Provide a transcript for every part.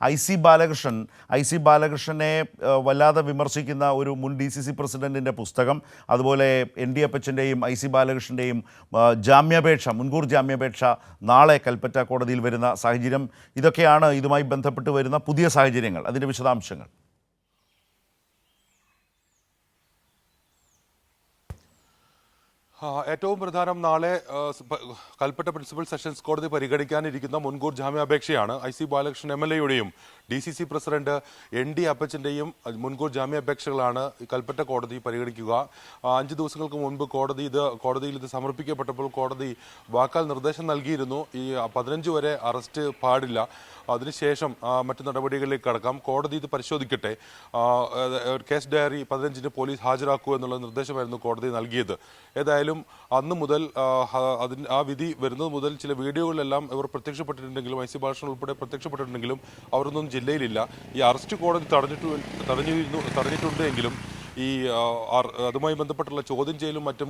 I C ബാലകൃഷ്ണനെ വല്ലാതെ വിമർശിക്കുന്ന ഒരു മുൻ DCC പ്രസിഡന്റിൻ്റെ പുസ്തകം, അതുപോലെ ND അപ്പച്ചൻ്റെയും ഐ സി ബാലകൃഷ്ണൻ്റെയും മുൻകൂർ ജാമ്യാപേക്ഷ നാളെ കൽപ്പറ്റ കോടതിയിൽ വരുന്ന സാഹചര്യം, ഇതൊക്കെയാണ് ഇതുമായി ബന്ധപ്പെട്ട് വരുന്ന പുതിയ സാഹചര്യങ്ങൾ. അതിൻ്റെ വിശദാംശങ്ങൾ. ഏറ്റവും പ്രധാനം നാളെ കൽപ്പറ്റ പ്രിൻസിപ്പൽ സെഷൻസ് കോടതി പരിഗണിക്കാനിരിക്കുന്ന മുൻകൂർ ജാമ്യാപേക്ഷയാണ്. ഐ.സി. ബാലകൃഷ്ണൻ MLA-യുടെയും DCC പ്രസിഡന്റ് ND അപ്പച്ചൻ്റെയും മുൻകൂർ ജാമ്യാപേക്ഷകളാണ് കൽപ്പറ്റ കോടതി പരിഗണിക്കുക. 5 ദിവസങ്ങൾക്ക് മുൻപ് കോടതിയിൽ ഇത് സമർപ്പിക്കപ്പെട്ടപ്പോൾ കോടതി വാക്കാൽ നിർദ്ദേശം നൽകിയിരുന്നു. ഈ 15 വരെ അറസ്റ്റ് പാടില്ല, അതിനുശേഷം മറ്റു നടപടികളിലേക്ക് കടക്കാം, കോടതി ഇത് പരിശോധിക്കട്ടെ, കേസ് ഡയറി 15-ന് പോലീസ് ഹാജരാക്കൂ എന്നുള്ള നിർദ്ദേശമായിരുന്നു കോടതി നൽകിയത്. ഏതായാലും അന്ന് മുതൽ ആ വിധി വരുന്നത് മുതൽ ചില വീഡിയോകളിലെല്ലാം ഇവർ പ്രത്യക്ഷപ്പെട്ടിട്ടുണ്ടെങ്കിലും ഐ.സി. ബാലകൃഷ്ണൻ ഉൾപ്പെടെ പ്രത്യക്ഷപ്പെട്ടിട്ടുണ്ടെങ്കിലും അവരൊന്നും ജില്ലയിലില്ല. ഈ അറസ്റ്റ് കോടതി തടഞ്ഞിട്ടുണ്ട് എങ്കിലും ഈ അതുമായി ബന്ധപ്പെട്ടുള്ള ചോദ്യം ചെയ്യലും മറ്റും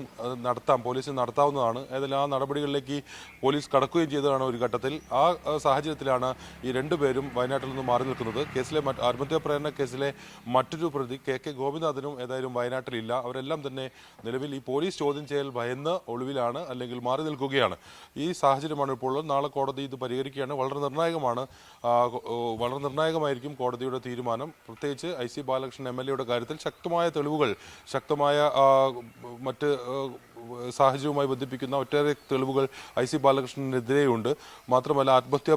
പോലീസിന് നടത്താവുന്നതാണ്. ഏതായാലും ആ നടപടികളിലേക്ക് പോലീസ് കടക്കുകയും ചെയ്തതാണ് ഒരു ഘട്ടത്തിൽ. ആ സാഹചര്യത്തിലാണ് ഈ രണ്ടുപേരും വയനാട്ടിൽ നിന്ന് മാറി നിൽക്കുന്നത്. കേസിലെ ആത്മഹത്യാ പ്രേരണ കേസിലെ മറ്റൊരു പ്രതി KK ഗോപിനാഥനും ഏതായാലും വയനാട്ടിലില്ല. അവരെല്ലാം തന്നെ നിലവിൽ ഈ പോലീസ് ചോദ്യം ചെയ്യൽ ഭയന്ന് ഒളിവിലാണ്, അല്ലെങ്കിൽ മാറി നിൽക്കുകയാണ്. ഈ സാഹചര്യമാണ് ഇപ്പോൾ ഉള്ളത്. നാളെ കോടതി ഇത് പരിഹരിക്കുകയാണ്. വളരെ നിർണായകമായിരിക്കും കോടതിയുടെ തീരുമാനം. പ്രത്യേകിച്ച് ഐ.സി. ബാലകൃഷ്ണൻ MLA-യുടെ കാര്യത്തിൽ ശക്തമായ തെളിവുകൾ, ശക്തമായ മറ്റ് സാഹചര്യവുമായി ബന്ധിപ്പിക്കുന്ന ഒട്ടേറെ തെളിവുകൾ ഐ.സി. ബാലകൃഷ്ണനെതിരെയുണ്ട്. മാത്രമല്ല ആത്മഹത്യാ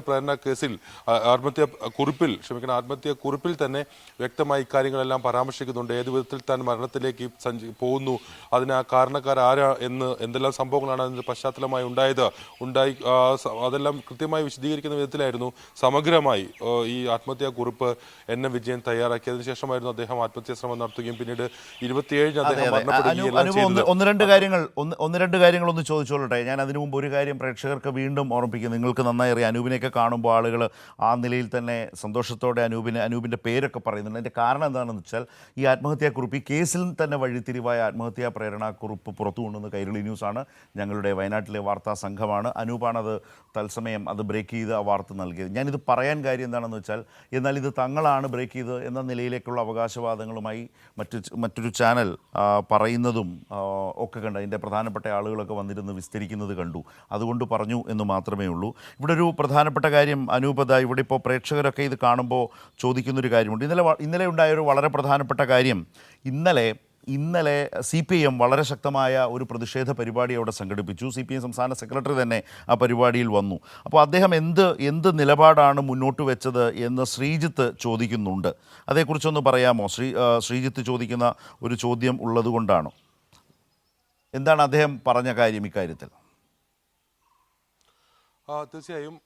കുറിപ്പിൽ തന്നെ വ്യക്തമായി ഇക്കാര്യങ്ങളെല്ലാം പരാമർശിക്കുന്നുണ്ട്. ഏത് വിധത്തിൽ താൻ മരണത്തിലേക്ക് പോകുന്നു, അതിന് കാരണക്കാരാരാ എന്ന്, എന്തെല്ലാം സംഭവങ്ങളാണ് അതിൻ്റെ പശ്ചാത്തലമായി അതെല്ലാം കൃത്യമായി വിശദീകരിക്കുന്ന വിധത്തിലായിരുന്നു സമഗ്രമായി ഈ ആത്മഹത്യാ കുറിപ്പ് NM വിജയൻ തയ്യാറാക്കിയതിനു ശേഷമായിരുന്നു അദ്ദേഹം ആത്മഹത്യാ ശ്രമം നടത്തുകയും പിന്നീട് 27-ന് അദ്ദേഹം മരണപ്പെടുകയും. ഒന്ന് രണ്ട് കാര്യങ്ങൾ ഒന്ന് ചോദിച്ചോളട്ടെ. ഞാൻ അതിനു മുമ്പ് ഒരു കാര്യം പ്രേക്ഷകർക്ക് വീണ്ടും ഓർമ്മിപ്പിക്കും. നിങ്ങൾക്ക് നന്നായി അറിയാം, അനൂപിനെയൊക്കെ കാണുമ്പോൾ ആളുകൾ ആ നിലയിൽ തന്നെ സന്തോഷത്തോടെ അനൂപിൻ്റെ പേരൊക്കെ പറയുന്നുണ്ട്. അതിൻ്റെ കാരണം എന്താണെന്ന് വെച്ചാൽ ഈ ആത്മഹത്യാക്കുറിപ്പ്, ഈ കേസിൽ തന്നെ വഴിത്തിരിവായ ആത്മഹത്യാ പ്രേരണാക്കുറിപ്പ് പുറത്തു കൊണ്ടുവന്ന കൈരളി ന്യൂസാണ്, ഞങ്ങളുടെ വയനാട്ടിലെ വാർത്താ സംഘമാണ്. അനൂപാണത് തത്സമയം അത് ബ്രേക്ക് ചെയ്ത് ആ വാർത്ത നൽകിയത്. ഞാനിത് പറയാൻ കാര്യം എന്താണെന്ന് വെച്ചാൽ, എന്നാൽ ഇത് തങ്ങളാണ് ബ്രേക്ക് ചെയ്തത് എന്ന നിലയിലേക്കുള്ള അവകാശവാദങ്ങളുമായി മറ്റൊരു ചാനൽ പറയുന്നതും ഒക്കെ കണ്ട് അതിൻ്റെ പ്രധാനപ്പെട്ട ആളുകളൊക്കെ വന്നിരുന്ന് വിസ്തരിക്കുന്നത് കണ്ടു. അതുകൊണ്ട് പറഞ്ഞു എന്ന് മാത്രമേ ഉള്ളൂ. ഇവിടെ ഒരു പ്രധാനപ്പെട്ട കാര്യം അനൂപത, ഇവിടെ ഇപ്പോൾ പ്രേക്ഷകരൊക്കെ ഇത് കാണുമ്പോൾ ചോദിക്കുന്നൊരു കാര്യമുണ്ട്. ഇന്നലെ ഉണ്ടായൊരു വളരെ പ്രധാനപ്പെട്ട കാര്യം, ഇന്നലെ CPIM വളരെ ശക്തമായ ഒരു പരിപാടി അവിടെ സംഘടിപ്പിച്ചു. CPIM സംസ്ഥാന സെക്രട്ടറി തന്നെ ആ പരിപാടിയിൽ വന്നു. അപ്പോൾ അദ്ദേഹം എന്ത് നിലപാടാണ് മുന്നോട്ട് വെച്ചത് എന്ന് ശ്രീജിത്ത് ചോദിക്കുന്നുണ്ട്. അതേക്കുറിച്ചൊന്ന് പറയാമോ? ശ്രീജിത്ത് ചോദിക്കുന്ന ഒരു ചോദ്യം ഉള്ളതുകൊണ്ടാണ്. എന്താണ് അദ്ദേഹം പറഞ്ഞ കാര്യം ഇക്കാര്യത്തിൽ? തീർച്ചയായും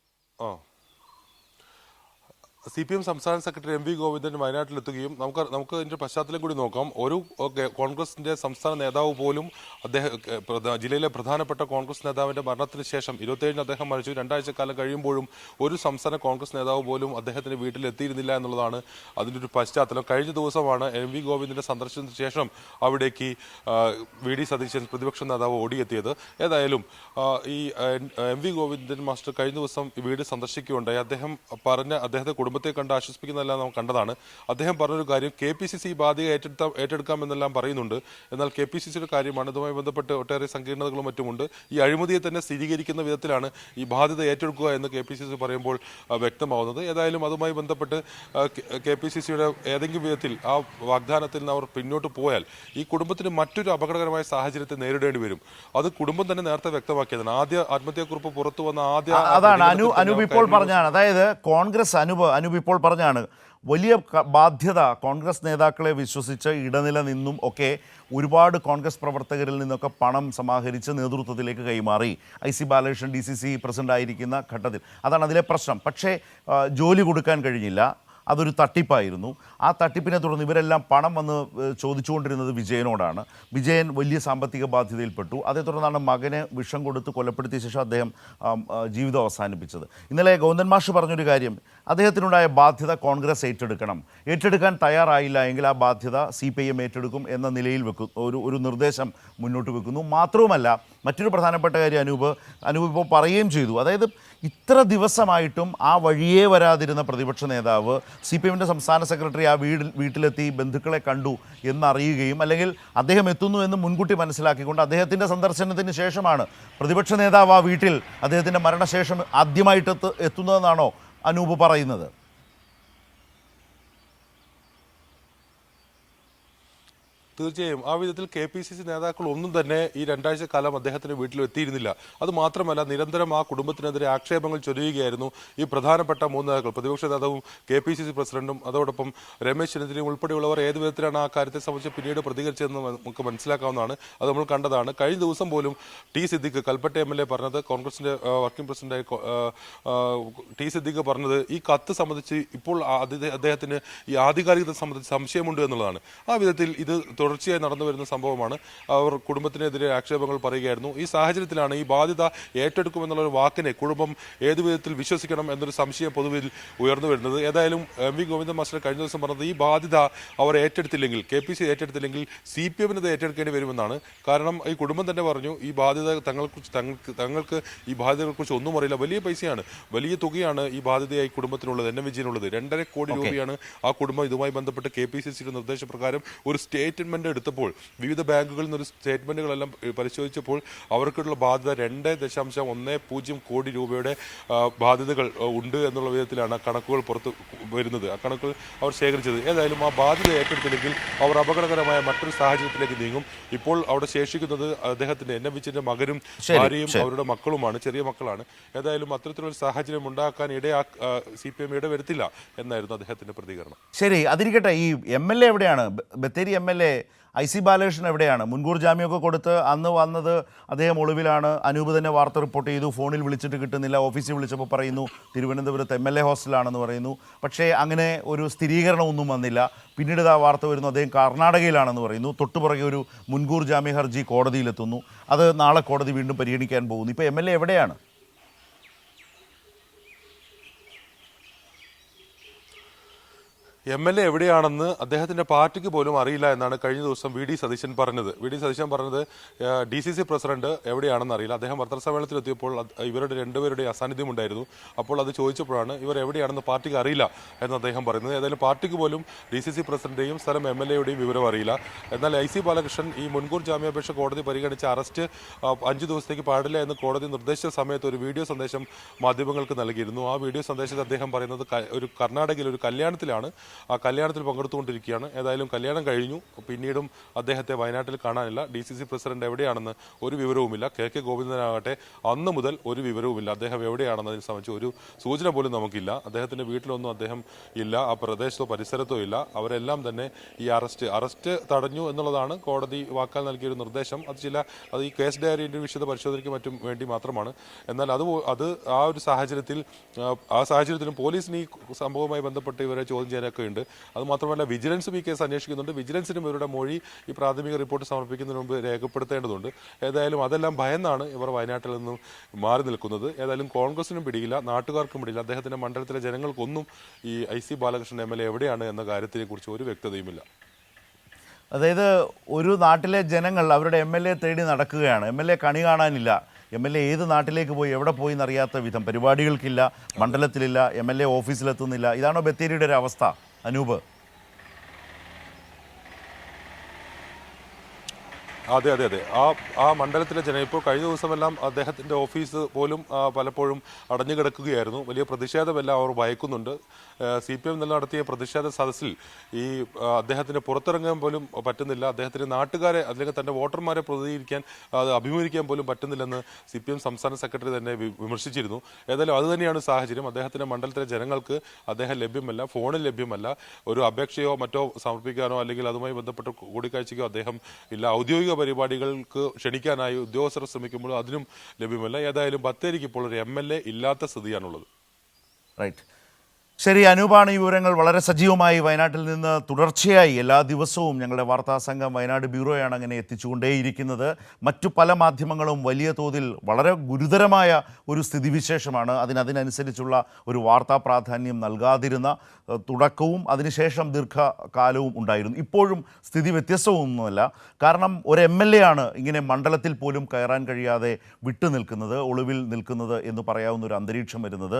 CPM സംസ്ഥാന സെക്രട്ടറി MV ഗോവിന്ദൻ വയനാട്ടിലെത്തുകയും നമുക്ക് ഇതിൻ്റെ പശ്ചാത്തലം കൂടി നോക്കാം. ഒരു കോൺഗ്രസിൻ്റെ സംസ്ഥാന നേതാവ് പോലും ജില്ലയിലെ പ്രധാനപ്പെട്ട കോൺഗ്രസ് നേതാവിൻ്റെ മരണത്തിന് ശേഷം 27-ന് അദ്ദേഹം മരിച്ചു. 2 ആഴ്ചക്കാലം കഴിയുമ്പോഴും ഒരു സംസ്ഥാന കോൺഗ്രസ് നേതാവ് പോലും അദ്ദേഹത്തിൻ്റെ വീട്ടിലെത്തിയിരുന്നില്ല എന്നുള്ളതാണ് അതിൻ്റെ ഒരു പശ്ചാത്തലം. കഴിഞ്ഞ ദിവസമാണ് MV ഗോവിന്ദൻ്റെ സന്ദർശനത്തിന് ശേഷം അവിടേക്ക് VD സതീശൻ പ്രതിപക്ഷ നേതാവ് ഓടിയെത്തിയത്. ഏതായാലും ഈ MV ഗോവിന്ദൻ മാസ്റ്റർ കഴിഞ്ഞ ദിവസം വീട് സന്ദർശിക്കുകയുണ്ടായി. അദ്ദേഹത്തെ കുടുംബത്തെ കണ്ട് ആശ്വസിപ്പിക്കുന്നതെല്ലാം നാം കണ്ടതാണ്. അദ്ദേഹം പറഞ്ഞൊരു കാര്യം, KPCC ബാധ്യത ഏറ്റെടുക്കാമെന്നെല്ലാം പറയുന്നുണ്ട്. എന്നാൽ KPCCയുടെ കാര്യമാണ്, ഇതുമായി ബന്ധപ്പെട്ട് ഒട്ടേറെ സങ്കീർണതകളും മറ്റുമുണ്ട്. ഈ അഴിമതിയെ തന്നെ സ്ഥിരീകരിക്കുന്ന വിധത്തിലാണ് ഈ ബാധ്യത ഏറ്റെടുക്കുക എന്ന് KPCC പറയുമ്പോൾ വ്യക്തമാവുന്നത്. ഏതായാലും അതുമായി ബന്ധപ്പെട്ട് KPCCയുടെ ഏതെങ്കിലും വിധത്തിൽ ആ വാഗ്ദാനത്തിൽ നിന്ന് അവർ പിന്നോട്ട് പോയാൽ ഈ കുടുംബത്തിന് മറ്റൊരു അപകടകരമായ സാഹചര്യത്തെ നേരിടേണ്ടി വരും. അത് കുടുംബം തന്നെ നേരത്തെ വ്യക്തമാക്കിയതാണ്. ആദ്യ ആത്മഹത്യാക്കുറിപ്പ് പുറത്തു വന്ന അതാണ് അനൂപ് ഇപ്പോൾ പറഞ്ഞാണ്. അതായത് കോൺഗ്രസ് അനൂപ് ഇപ്പോൾ പറഞ്ഞാണ്, വലിയ ബാധ്യത കോൺഗ്രസ് നേതാക്കളെ വിശ്വസിച്ച് ഇടനില നിന്നും ഒക്കെ ഒരുപാട് കോൺഗ്രസ് പ്രവർത്തകരിൽ നിന്നൊക്കെ പണം സമാഹരിച്ച് നേതൃത്വത്തിലേക്ക് കൈമാറി. ഐ.സി. ബാലകൃഷ്ണൻ DCC പ്രസിഡൻ്റായിരിക്കുന്ന ഘട്ടത്തിൽ അതാണ് അതിലെ പ്രശ്നം. പക്ഷേ ജോലി കൊടുക്കാൻ കഴിഞ്ഞില്ല. അതൊരു തട്ടിപ്പായിരുന്നു. ആ തട്ടിപ്പിനെ തുടർന്ന് ഇവരെല്ലാം പണം വന്ന് ചോദിച്ചുകൊണ്ടിരുന്നത് വിജയനോടാണ്. വിജയൻ വലിയ സാമ്പത്തിക ബാധ്യതയിൽപ്പെട്ടു. അതേ തുടർന്നാണ് മകന് വിഷം കൊടുത്ത് കൊലപ്പെടുത്തിയ ശേഷം അദ്ദേഹം ജീവിതം അവസാനിപ്പിച്ചത്. ഇന്നലെ ഗോവിന്ദൻ മാഷ് പറഞ്ഞൊരു കാര്യം, അദ്ദേഹത്തിനുണ്ടായ ബാധ്യത കോൺഗ്രസ് ഏറ്റെടുക്കാൻ തയ്യാറായില്ല എങ്കിൽ ആ ബാധ്യത CPIM ഏറ്റെടുക്കും എന്ന നിലയിൽ ഒരു നിർദ്ദേശം മുന്നോട്ട് വെക്കുന്നു. മാത്രവുമല്ല, മറ്റൊരു പ്രധാനപ്പെട്ട കാര്യം അനൂപ് ഇപ്പോൾ പറയുകയും ചെയ്തു. അതായത് ഇത്ര ദിവസമായിട്ടും ആ വഴിയേ വരാതിരുന്ന പ്രതിപക്ഷ നേതാവ് CPIMൻ്റെ സംസ്ഥാന സെക്രട്ടറി ആ വീട്ടിലെത്തി ബന്ധുക്കളെ കണ്ടു എന്നറിയുകയും അല്ലെങ്കിൽ അദ്ദേഹം എത്തുന്നു എന്ന് മുൻകൂട്ടി മനസ്സിലാക്കിക്കൊണ്ട് അദ്ദേഹത്തിൻ്റെ സന്ദർശനത്തിന് ശേഷമാണ് പ്രതിപക്ഷ നേതാവ് ആ വീട്ടിൽ അദ്ദേഹത്തിൻ്റെ മരണശേഷം ആദ്യമായിട്ട് എത്തുന്നതെന്നാണോ അനൂപ് പറയുന്നത്? തീർച്ചയായും ആ വിധത്തിൽ KPCC നേതാക്കൾ ഒന്നും തന്നെ ഈ 2 ആഴ്ച കാലം അദ്ദേഹത്തിന്റെ വീട്ടിൽ എത്തിയിരുന്നില്ല. അത് മാത്രമല്ല, നിരന്തരം ആ കുടുംബത്തിനെതിരെ ആക്ഷേപങ്ങൾ ചൊരിയുകയായിരുന്നു ഈ പ്രധാനപ്പെട്ട 3 നേതാക്കൾ, പ്രതിപക്ഷ നേതാവും KPCC പ്രസിഡന്റും അതോടൊപ്പം രമേശ് ചെന്നിത്തലയും ഉൾപ്പെടെയുള്ളവർ. ഏത് വിധത്തിലാണ് ആ കാര്യത്തെ സംബന്ധിച്ച് പിന്നീട് പ്രതികരിച്ചതെന്ന് നമുക്ക് മനസ്സിലാക്കാവുന്നതാണ്. അത് നമ്മൾ കണ്ടതാണ്. കഴിഞ്ഞ ദിവസം പോലും ടി സിദ്ദിഖ്, കൽപ്പറ്റ MLA പറഞ്ഞത്, കോൺഗ്രസിന്റെ വർക്കിംഗ് പ്രസിഡന്റായ ടി സിദ്ദിഖ് പറഞ്ഞത്, ഈ കത്ത് സംബന്ധിച്ച് ഇപ്പോൾ അദ്ദേഹത്തിന് ഈ ആധികാരികത സംബന്ധിച്ച് സംശയമുണ്ട് എന്നുള്ളതാണ്. ആ വിധത്തിൽ ഇത് തുടർച്ചയായി നടന്നു വരുന്ന സംഭവമാണ്. അവർ കുടുംബത്തിനെതിരെ ആക്ഷേപങ്ങൾ പറയുകയായിരുന്നു. ഈ സാഹചര്യത്തിലാണ് ഈ ബാധ്യത ഏറ്റെടുക്കുമെന്നുള്ള ഒരു വാക്കിനെ കുടുംബം ഏതു വിധത്തിൽ വിശ്വസിക്കണം എന്നൊരു സംശയം പൊതുവിൽ ഉയർന്നു വരുന്നത്. ഏതായാലും MV ഗോവിന്ദൻ മാസ്റ്റർ കഴിഞ്ഞ ദിവസം പറഞ്ഞത്, ഈ ബാധ്യത അവർ ഏറ്റെടുത്തില്ലെങ്കിൽ, KPCC ഏറ്റെടുത്തില്ലെങ്കിൽ CPM ഇത് ഏറ്റെടുക്കേണ്ടി വരുമെന്നാണ്. കാരണം ഈ കുടുംബം തന്നെ പറഞ്ഞു, ഈ ബാധ്യത തങ്ങൾക്ക് ഈ ബാധ്യതകളെക്കുറിച്ച് ഒന്നും അറിയില്ല. വലിയ പൈസയാണ്, വലിയ തുകയാണ് ഈ ബാധ്യതയായി കുടുംബത്തിനുള്ളത്, വിജയനുള്ളത്. 2.5 കോടി രൂപയാണ് ആ കുടുംബം ഇതുമായി ബന്ധപ്പെട്ട് KPCCയുടെ നിർദ്ദേശപ്രകാരം ഒരു സ്റ്റേറ്റ്മെന്റ് എടുത്തപ്പോൾ, വിവിധ ബാങ്കുകളിൽ നിന്ന് സ്റ്റേറ്റ്മെന്റുകളെല്ലാം പരിശോധിച്ചപ്പോൾ അവർക്കുള്ള ബാധ്യത 2.10 കോടി രൂപയുടെ ബാധ്യതകൾ ഉണ്ട് എന്നുള്ള വിധത്തിലാണ് കണക്കുകൾ പുറത്ത് വരുന്നത്. ആ കണക്കുകൾ അവർ ശേഖരിച്ചത്. ഏതായാലും ആ ബാധ്യത ഏറ്റെടുത്തില്ലെങ്കിൽ അവർ അപകടകരമായ മറ്റൊരു സാഹചര്യത്തിലേക്ക് നീങ്ങും. ഇപ്പോൾ അവിടെ ശേഷിക്കുന്നത് അദ്ദേഹത്തിന്റെ വിജയന്റെ മകനും ഭാര്യയും അവരുടെ മക്കളുമാണ്, ചെറിയ മക്കളാണ്. ഏതായാലും അത്തരത്തിലുള്ള സാഹചര്യം ഉണ്ടാക്കാൻ CPM ഇടവരുത്തില്ല എന്നായിരുന്നു അദ്ദേഹത്തിന്റെ പ്രതികരണം. ശരി, അതിരിക്കട്ടെ. ഈ MLA എവിടെയാണ്? ബത്തേരി MLA IC ബാലകൃഷ്ണൻ എവിടെയാണ്? മുൻകൂർ ജാമ്യമൊക്കെ കൊടുത്ത് അന്ന് വന്നത് അദ്ദേഹം ഒളിവിലാണ്. അനൂപ് തന്നെ വാർത്ത റിപ്പോർട്ട് ചെയ്തു. ഫോണിൽ വിളിച്ചിട്ട് കിട്ടുന്നില്ല. ഓഫീസിൽ വിളിച്ചപ്പോൾ പറയുന്നു തിരുവനന്തപുരത്ത് MLA ഹോസ്റ്റലാണെന്ന് പറയുന്നു. പക്ഷേ അങ്ങനെ ഒരു സ്ഥിരീകരണമൊന്നും വന്നില്ല. പിന്നീട് ആ വാർത്ത വരുന്നു അദ്ദേഹം കർണാടകയിലാണെന്ന് പറയുന്നു. തൊട്ടുപുറകെ ഒരു മുൻകൂർ ജാമ്യ ഹർജി കോടതിയിലെത്തുന്നു. അത് നാളെ കോടതി വീണ്ടും പരിഗണിക്കാൻ പോകുന്നു. ഇപ്പോൾ MLA എവിടെയാണ്? MLA എവിടെയാണെന്ന് അദ്ദേഹത്തിന്റെ പാർട്ടിക്ക് പോലും അറിയില്ല എന്നാണ് കഴിഞ്ഞ ദിവസം VD സതീശൻ പറഞ്ഞത്. DCC പ്രസിഡന്റ് എവിടെയാണെന്ന് അറിയില്ല. അദ്ദേഹം പത്രസമ്മേളനത്തിലെത്തിയപ്പോൾ ഇവരുടെ രണ്ടുപേരുടെയും അസാന്നിധ്യം ഉണ്ടായിരുന്നു. അപ്പോൾ അത് ചോദിച്ചപ്പോഴാണ് ഇവർ എവിടെയാണെന്ന് പാർട്ടിക്ക് അറിയില്ല എന്ന് അദ്ദേഹം പറയുന്നത്. ഏതായാലും പാർട്ടിക്ക് പോലും DCC പ്രസിഡന്റെയും സ്ഥലം MLAയുടെയും വിവരം അറിയില്ല. എന്നാൽ IC ബാലകൃഷ്ണൻ ഈ മുൻകൂർ ജാമ്യാപേക്ഷ കോടതി പരിഗണിച്ച അറസ്റ്റ് 5 ദിവസത്തേക്ക് പാടില്ല എന്ന് കോടതി നിർദ്ദേശിച്ച സമയത്ത് ഒരു വീഡിയോ സന്ദേശം മാധ്യമങ്ങൾക്ക് നൽകിയിരുന്നു. ആ വീഡിയോ സന്ദേശത്തിൽ അദ്ദേഹം പറയുന്നത് ഒരു കർണാടകയിൽ ഒരു കല്യാണത്തിലാണ്, ആ കല്യാണത്തിൽ പങ്കെടുത്തുകൊണ്ടിരിക്കുകയാണ്. ഏതായാലും കല്യാണം കഴിഞ്ഞു. പിന്നീടും അദ്ദേഹത്തെ വയനാട്ടിൽ കാണാനില്ല. DCC പ്രസിഡന്റ് എവിടെയാണെന്ന് ഒരു വിവരവുമില്ല. KK ഗോവിന്ദനാകട്ടെ അന്ന് മുതൽ ഒരു വിവരവുമില്ല. അദ്ദേഹം എവിടെയാണെന്നതിനെ സംബന്ധിച്ച് ഒരു സൂചന പോലും നമുക്കില്ല. അദ്ദേഹത്തിന്റെ വീട്ടിലൊന്നും അദ്ദേഹം ഇല്ല, ആ പ്രദേശത്തോ പരിസരത്തോ ഇല്ല. അവരെല്ലാം തന്നെ ഈ അറസ്റ്റ് തടഞ്ഞു എന്നുള്ളതാണ് കോടതി വാക്കാൽ നൽകിയൊരു നിർദ്ദേശം. അത് ഈ കേസ് ഡയറിയുടെ വിശദ പരിശോധനയ്ക്ക് മറ്റും വേണ്ടി മാത്രമാണ്. എന്നാൽ അത് ആ ഒരു സാഹചര്യത്തിലും പോലീസിന് ഈ സംഭവവുമായി ബന്ധപ്പെട്ട് ഇവരെ ചോദ്യം ചെയ്യാനൊക്കെ ഉണ്ട്. അതുമാത്രമല്ല, വിജിലൻസും ഈ കേസ് അന്വേഷിക്കുന്നുണ്ട്. വിജിലൻസിനും ഇവരുടെ മൊഴി ഈ പ്രാഥമിക റിപ്പോർട്ട് സമർപ്പിക്കുന്നതിന് മുമ്പ് രേഖപ്പെടുത്തേണ്ടതുണ്ട്. ഏതായാലും അതെല്ലാം ഭയന്നാണ് ഇവർ വയനാട്ടിൽ നിന്നും മാറി നിൽക്കുന്നത്. ഏതായാലും കോൺഗ്രസിനും പിടിയില്ല, നാട്ടുകാർക്കും പിടിയില്ല. അദ്ദേഹത്തിന്റെ മണ്ഡലത്തിലെ ജനങ്ങൾക്കൊന്നും ഈ IC ബാലകൃഷ്ണൻ MLA എവിടെയാണ് എന്ന കാര്യത്തിനെ കുറിച്ച് ഒരു വ്യക്തതയുമില്ല. അതായത് ഒരു നാട്ടിലെ ജനങ്ങൾ അവരുടെ MLA തേടി നടക്കുകയാണ്. MLA കണി കാണാനില്ല. MLA ഏത് നാട്ടിലേക്ക് പോയി എവിടെ പോയി എന്നറിയാത്ത വിധം, പരിപാടികൾക്കില്ല, മണ്ഡലത്തിലില്ല, MLA ഓഫീസിലെത്തുന്നില്ല. ഇതാണോ ബത്തേരിയുടെ ഒരു അവസ്ഥ അനൂപ്? അതെ. ആ മണ്ഡലത്തിലെ ജനം ഇപ്പോൾ കഴിഞ്ഞ ദിവസമെല്ലാം അദ്ദേഹത്തിന്റെ ഓഫീസ് പോലും പലപ്പോഴും അടഞ്ഞു കിടക്കുകയായിരുന്നു. വലിയ പ്രതിഷേധമെല്ലാം അവർ ഭയക്കുന്നുണ്ട്. CPM തന്നെ നടത്തിയ പ്രതിഷേധ സദസ്സിൽ ഈ അദ്ദേഹത്തിന് പുറത്തിറങ്ങാൻ പോലും പറ്റുന്നില്ല. അദ്ദേഹത്തിന് നാട്ടുകാരെ അല്ലെങ്കിൽ തന്റെ വോട്ടർമാരെ പ്രതികരിക്കാൻ അഭിമുഖീകരിക്കാൻ പോലും പറ്റുന്നില്ലെന്ന് CPM സംസ്ഥാന സെക്രട്ടറി തന്നെ വിമർശിച്ചിരുന്നു. ഏതായാലും അതുതന്നെയാണ് സാഹചര്യം. അദ്ദേഹത്തിന്റെ മണ്ഡലത്തിലെ ജനങ്ങൾക്ക് അദ്ദേഹം ലഭ്യമല്ല, ഫോണിൽ ലഭ്യമല്ല. ഒരു അപേക്ഷയോ മറ്റോ സമർപ്പിക്കാനോ അല്ലെങ്കിൽ അതുമായി ബന്ധപ്പെട്ട കൂടിക്കാഴ്ചയ്ക്കോ അദ്ദേഹം ഇല്ല. ഔദ്യോഗിക പരിപാടികൾക്ക് ക്ഷണിക്കാനായി ഉദ്യോഗസ്ഥർ ശ്രമിക്കുമ്പോൾ അതിനും ലഭ്യമല്ല. ഏതായാലും ബത്തേരിക്ക് ഇപ്പോൾ ഒരു MLA ഇല്ലാത്ത സ്ഥിതിയാണുള്ളത്. റൈറ്റ്. ശരി, അനൂപാണ് ഈ വിവരങ്ങൾ വളരെ സജീവമായി വയനാട്ടിൽ നിന്ന് തുടർച്ചയായി എല്ലാ ദിവസവും ഞങ്ങളുടെ വാർത്താ സംഘം വയനാട് ബ്യൂറോയാണ് അങ്ങനെ എത്തിച്ചുകൊണ്ടേയിരിക്കുന്നത്. മറ്റു പല മാധ്യമങ്ങളും വലിയ തോതിൽ വളരെ ഗുരുതരമായ ഒരു സ്ഥിതിവിശേഷമാണ് അതിനനുസരിച്ചുള്ള ഒരു വാർത്താ പ്രാധാന്യം നൽകാതിരുന്ന തുടക്കവും അതിനുശേഷം ദീർഘകാലവും ഉണ്ടായിരുന്നു. ഇപ്പോഴും സ്ഥിതി വ്യത്യസ്തമൊന്നുമല്ല. കാരണം ഒരു MLA ആണ് ഇങ്ങനെ മണ്ഡലത്തിൽ പോലും കയറാൻ കഴിയാതെ വിട്ടുനിൽക്കുന്നത്, ഒളിവിൽ നിൽക്കുന്നത് എന്ന് പറയാവുന്ന ഒരു അന്തരീക്ഷം വരുന്നത്.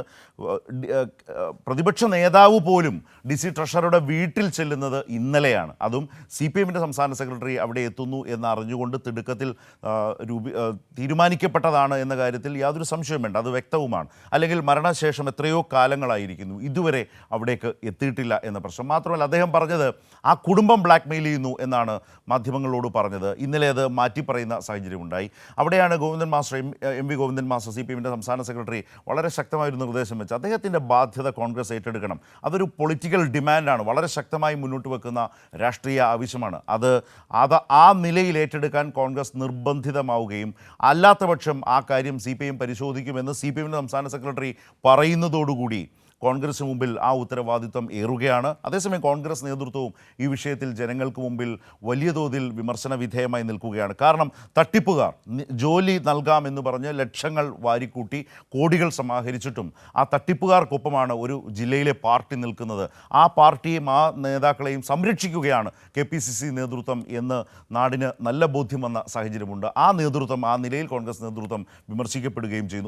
പ്രതിപക്ഷ നേതാവ് പോലും DC ട്രഷററുടെ വീട്ടിൽ ചെല്ലുന്നത് ഇന്നലെയാണ്. അതും CPMൻ്റെ സംസ്ഥാന സെക്രട്ടറി അവിടെ എത്തുന്നു എന്ന് അറിഞ്ഞുകൊണ്ട് തിടുക്കത്തിൽ തീരുമാനിക്കപ്പെട്ടതാണ് എന്ന കാര്യത്തിൽ യാതൊരു സംശയവും വേണ്ട, അത് വ്യക്തവുമാണ്. അല്ലെങ്കിൽ മരണശേഷം എത്രയോ കാലങ്ങളായിരിക്കുന്നു ഇതുവരെ അവിടേക്ക് എത്തിയിട്ടില്ല എന്ന പ്രശ്നം. മാത്രമല്ല അദ്ദേഹം പറഞ്ഞത് ആ കുടുംബം ബ്ലാക്ക്മെയിൽ ചെയ്യുന്നു എന്നാണ് മാധ്യമങ്ങളോട് പറഞ്ഞത്. ഇന്നലെ അത് മാറ്റി പറയുന്ന സാഹചര്യമുണ്ടായി. അവിടെയാണ് Govindan master MV Govindan master CPMൻ്റെ സംസ്ഥാന സെക്രട്ടറി വളരെ ശക്തമായൊരു നിർദ്ദേശം വെച്ച് അദ്ദേഹത്തിൻ്റെ ബാധ്യത കോൺഗ്രസ് ഏറ്റെടുക്കണം. അതൊരു പൊളിറ്റിക്കൽ ഡിമാൻഡാണ്, വളരെ ശക്തമായി മുന്നോട്ട് വെക്കുന്ന രാഷ്ട്രീയ ആവശ്യമാണ്. അത് ആ നിലയിൽ ഏറ്റെടുക്കാൻ കോൺഗ്രസ് നിർബന്ധിതമാവുകയും അല്ലാത്ത പക്ഷം ആ കാര്യം CPM പരിശോധിക്കുമെന്ന് CPMൻ്റെ സംസ്ഥാന സെക്രട്ടറി പറയുന്നതോടുകൂടി കോൺഗ്രസ് മുമ്പിൽ ആ ഉത്തരവാദിത്വം ഏറുകയാണ്. അതേസമയം കോൺഗ്രസ് നേതൃത്വവും ഈ വിഷയത്തിൽ ജനങ്ങൾക്ക് മുമ്പിൽ വലിയ തോതിൽ വിമർശന വിധേയമായി നിൽക്കുകയാണ്. കാരണം തട്ടിപ്പുകാർ ജോലി നൽകാമെന്ന് പറഞ്ഞ് ലക്ഷങ്ങൾ വാരിക്കൂട്ടി കോടികൾ സമാഹരിച്ചിട്ടും ആ തട്ടിപ്പുകാർക്കൊപ്പമാണ് ഒരു ജില്ലയിലെ പാർട്ടി നിൽക്കുന്നത്. ആ പാർട്ടിയും ആ നേതാക്കളെയും സംരക്ഷിക്കുകയാണ് KPCC നേതൃത്വം എന്ന് നാടിന് നല്ല ബോധ്യം വന്ന സാഹചര്യമുണ്ട്. ആ നേതൃത്വം, ആ നിലയിൽ കോൺഗ്രസ് നേതൃത്വം വിമർശിക്കപ്പെടുകയും ചെയ്യുന്നു.